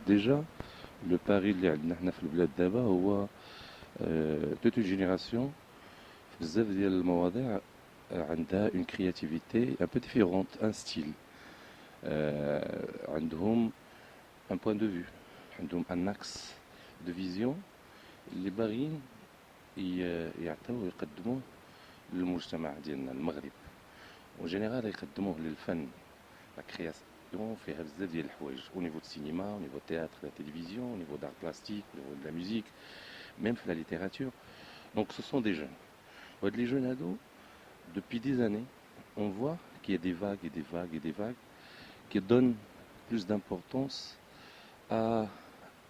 déjà le pari اللي عندنا حنا في البلاد دابا هو toute une génération في بزاف ديال المواضيع عندها une créativité un peu différente, un style. عندهم un point de vue, عندهم un axe de vision اللي باغيين يعطيوه ويقدموه للمجتمع ديالنا المغرب. اون جينيرال يقدموه للفن، لا كرياسيون فيها بزاف ديال الحوايج au niveau de cinéma, au niveau de théâtre, de la télévision, au niveau d'art plastique, au niveau de la musique, même de la littérature. Donc ce sont des jeunes. Les jeunes ados, depuis des années, on voit qu'il y a des vagues et des vagues et des vagues qui donnent plus d'importance à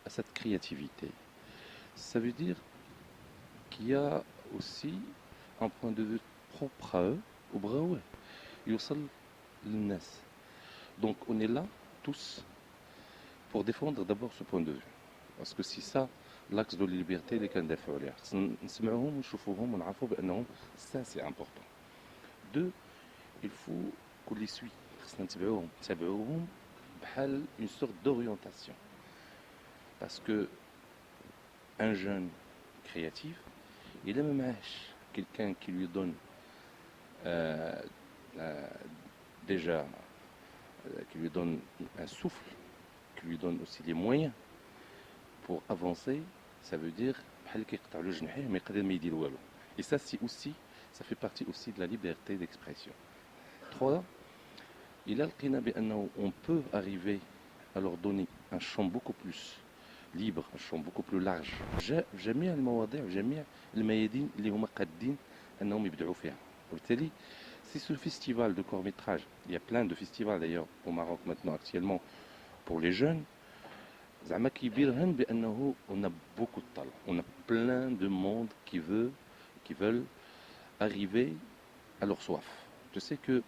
cette créativité. Ça veut dire qu'il y a aussi un point de vue propre à eux, au bras يوصل للناس. Donc on est là tous pour défendre d'abord ce point de vue, parce que c'est ça l'axe de la liberté اللي كندافعوا عليه. خصنا نسمعوهم ونشوفوهم ونعرفوا بانهم ça c'est important. Deux, il faut qu'on les suit. خصنا نتبعوهم بحال une sorte d'orientation, parce que un jeune créatif, il aime معاش quelqu'un qui lui donne euh, déjà qui lui donne un souffle, qui lui donne aussi les moyens pour avancer. Ça veut dire et ça c'est aussi, ça fait partie aussi de la liberté d'expression. Trois, il a on peut arriver à leur donner un champ beaucoup plus libre, un champ beaucoup plus large. جميع المواضيع وجميع الميادين اللي هما قادين انهم يبدعوا فيها. وبالتالي c'est ce festival de court-métrage. Il y a plein de festivals d'ailleurs au Maroc maintenant actuellement pour les jeunes. زعما كيبيرهن بانه on a beaucoup de talent. On a plein de monde qui veulent arriver à leur soif. Je sais que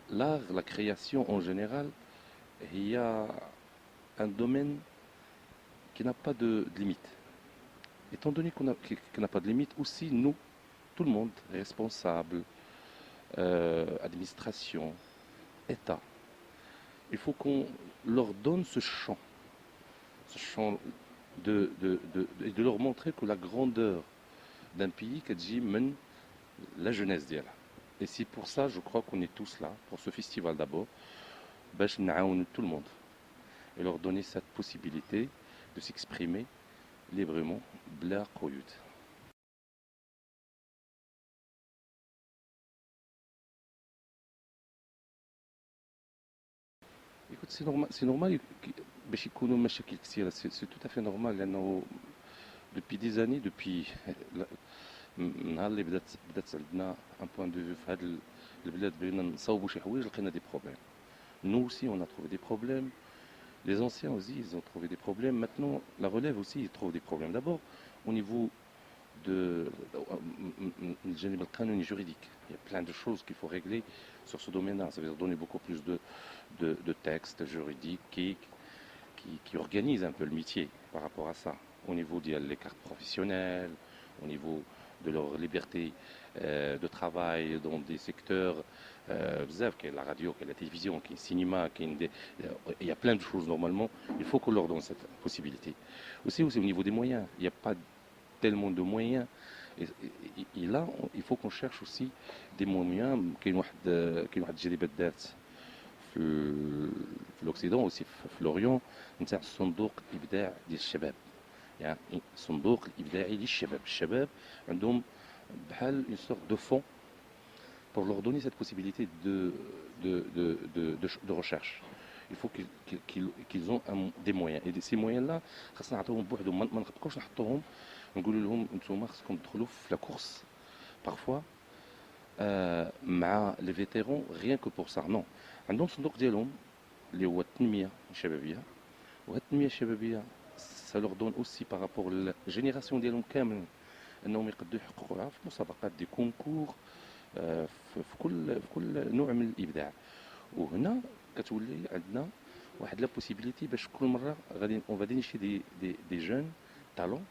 l'art, la création en général, il y a un domaine qui n'a pas de limite. Étant donné qu'on n'a pas de limite, aussi nous, tout le monde, responsable, administration, État, il faut qu'on leur donne ce champ de leur montrer que la grandeur d'un pays كتجي من la jeunesse ديالها. Et c'est pour ça, je crois qu'on est tous là, pour ce festival d'abord, باش نعاون tout le monde et leur donner cette possibilité de s'exprimer librement بلا قيود. Écoute, c'est normal باش يكونوا مشاكل كثيرة, c'est tout à fait normal لأنه depuis des années, depuis النهار اللي بدات عندنا un point de vue في هذه البلاد بغينا نصاوبوا شي حوايج لقينا des problèmes. Nous aussi on a trouvé des problèmes, les anciens aussi ils ont trouvé des problèmes, maintenant la relève aussi ils trouvent des problèmes. D'abord au niveau de الجانب القانوني juridique, il y a plein de choses qu'il faut régler sur ce domaine-là. Ça veut dire donner beaucoup plus de textes juridiques qui organisent un peu le métier par rapport à ça, au niveau des cartes professionnelles, au niveau de leur liberté de travail dans des secteurs, qu'il y ait la radio, qu'il y ait la télévision, qu'il y ait le cinéma, il y a plein de choses normalement, il faut qu'on leur donne cette possibilité. Aussi au niveau des moyens, il n'y a pas tellement de moyens. Et là, il faut qu'on cherche aussi des moyens. كاين واحد التجربه دارت في الأوكسيدون aussi في لوريون نتاع الصندوق الإبداع ديال الشباب. يعني الصندوق الإبداعي للشباب. الشباب عندهم بحال une sorte de fonds pour leur donner cette possibilité de recherche. Il faut qu'ils ont des moyens. Et ces moyens-là, خاصنا نعطيوهم بوحدهم, ما نبقاوش نحطوهم نقولوا لهم انتم خاصكم تدخلوا في لا كورس parfois مع لي فيتيرون rien que pour ça. Non. عندهم صندوق ديالهم اللي هو التنمية الشبابية, وهاد التنمية الشبابية ça leur donne aussi par rapport للجينيراسيون ديالهم كامل انهم يقدروا يحققوها في مسابقات دي كونكور في كل نوع من الابداع. وهنا كتولي عندنا واحد لا بوسيبيليتي باش كل مره غادي اون فادي نشي دي جون talents.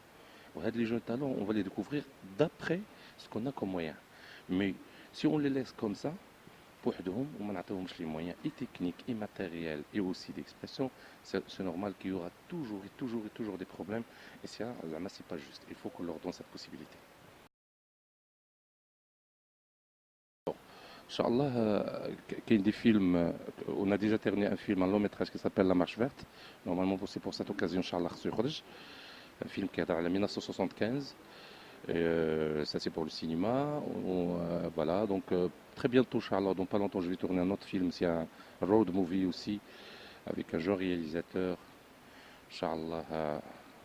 وهاد لي جون talents on va les découvrir d'après ce qu'on a comme moyen. Mais si on les laisse comme ça, بوحدهم وما نعطيهمش لي مويens et techniques et matériels et aussi d'expression, c'est normal qu'il y aura toujours des problèmes et ça, زعما c'est pas juste. Il faut qu'on leur donne cette possibilité. Inch'Allah, qu'il y ait des films, on a déjà terminé un film, un long métrage qui s'appelle La Marche Verte. Normalement, c'est pour cette occasion, Inch'Allah, un film qui est dans la 1975. Ça, c'est pour le cinéma. Voilà, donc très bientôt, Inch'Allah, dans pas longtemps, je vais tourner un autre film. C'est un road movie aussi, avec un jeune réalisateur. Inch'Allah,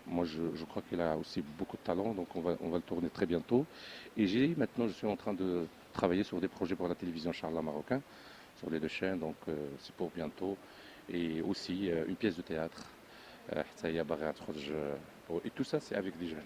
moi, je crois qu'il a aussi beaucoup de talent, donc on va le tourner très bientôt. Et maintenant, je suis en train de travailler sur des projets pour la télévision Inch'Allah marocain, sur les deux chaînes, donc c'est pour bientôt. Et aussi une pièce de théâtre. Et tout ça, c'est avec des jeunes.